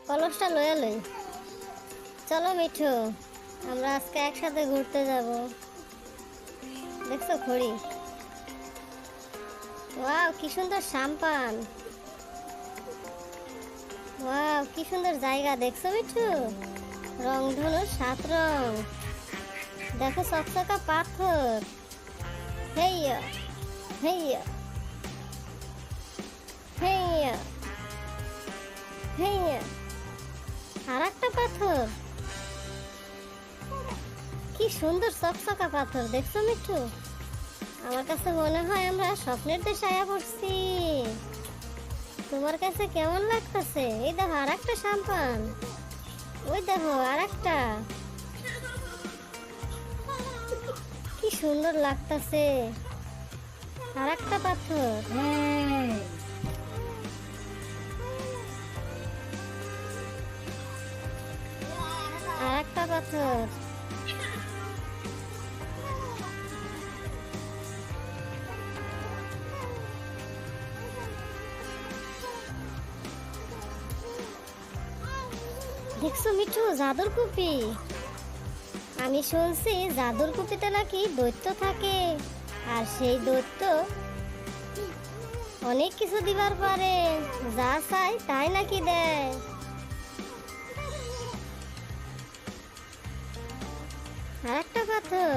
কলসটা লইয়া লই। চলো মিঠু, আমরা আজকে একসাথে ঘুরতে যাব। দেখছো ঘড়ি? ওয়াও, কি সুন্দর সাম্পান। ওয়াও, কি সুন্দর জায়গা। দেখছো মিঠু? রংধনু 7 রং। দেখো চকচকা পাথর। হেইয়া হেইয়া হেইয়া হেইয়া। আর একটা পাথর, কি সুন্দর চকচকা পাথর। দেখছো মিঠু? আমার কাছে মনে হয় আমরা স্বপ্নের দেশে আয়া পড়ছি। তোমার কাছে কেমন লাগতেছে? এই দেখো আর একটা সাম্পান। ওই দেখো আর একটা। কি সুন্দর লাগতেছে। আর একটা পাথর। আর একটা পাথর। দেখছো মিঠু? জাদুর কুপি। আমি শুনছি জাদুর কুপিতে নাকি দৈত্য থাকে, আর সেই দৈত্য অনেক কিছু দিবার পারে। যা চাই তাই নাকি দেয়। আর একটা পাথর।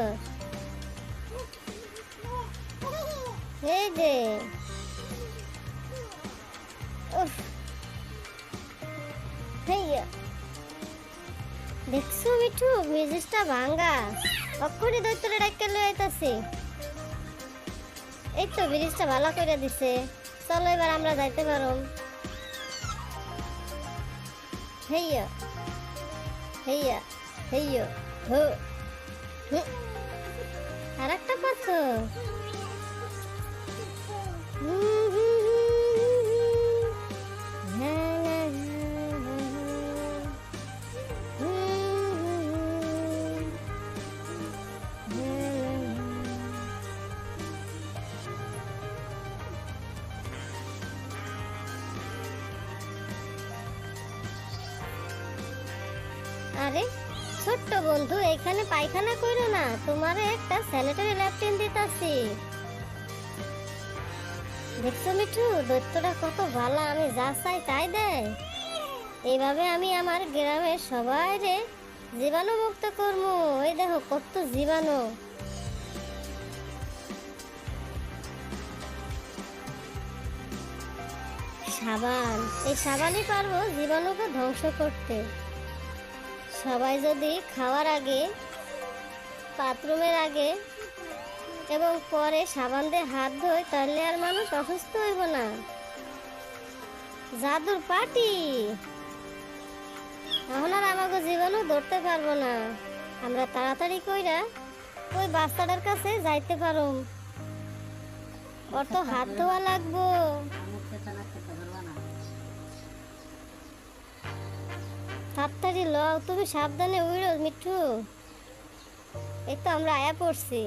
এই যে, উফ, হেইয়া। দেখছো মিঠু? মেজাজটা ভাঙ্গা। অক্ষরে দৈত্যরে ডাক্তার লয়ে আইতাছে। এই তো ব্রিজটা ভালো করে দিছে। চলো এবার আমরা যাইতে পারো। হেইয়া হেইয়া হেইয়া। হো হো। আর একটা পাথর। হুম, হুম, হুম, হুম, হুম। হ্যাঁ, হ্যাঁ, হ্যাঁ, হুম, হুম, হুম, আরে ছোট্ট বন্ধু, এখানে পায়খানা করো না। তোমারে একটা স্যানিটারি ন্যাপকিন দিতাছি। দেখছো মিঠু? দৈত্যটা কত ভালো, আমি যা চাই তাই দেয়। এইভাবে আমি আমার গ্রামের সবাই রে জীবাণু মুক্ত করবো। এই দেখো কত জীবাণু। সাবান, এই সাবানই পারবো জীবাণুকে ধ্বংস করতে। সবাই যদি খাওয়ার আগে, বাথরুমের আগে এবং পরে সাবান দিয়ে হাত ধোয়, তাহলে আর মানুষ অসুস্থ হইব না। জাদুর পাটি। এখন আর আমাকে জীবাণু ধরতে পারবো না। আমরা তাড়াতাড়ি কইরা ওই বাচ্চাটার কাছে যাইতে পারো। ওর তো হাত ধোয়া লাগবো। তাড়াতাড়ি লও, তুমি সাবধানে উড়ো মিঠু। এই তো আমরা আয়া পড়ছি।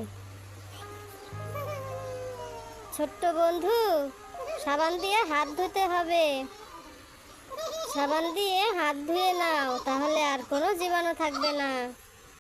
ছোট্ট বন্ধু, সাবান দিয়ে হাত ধুতে হবে। সাবান দিয়ে হাত ধুয়ে নাও, তাহলে আর কোনো জীবাণু থাকবে না।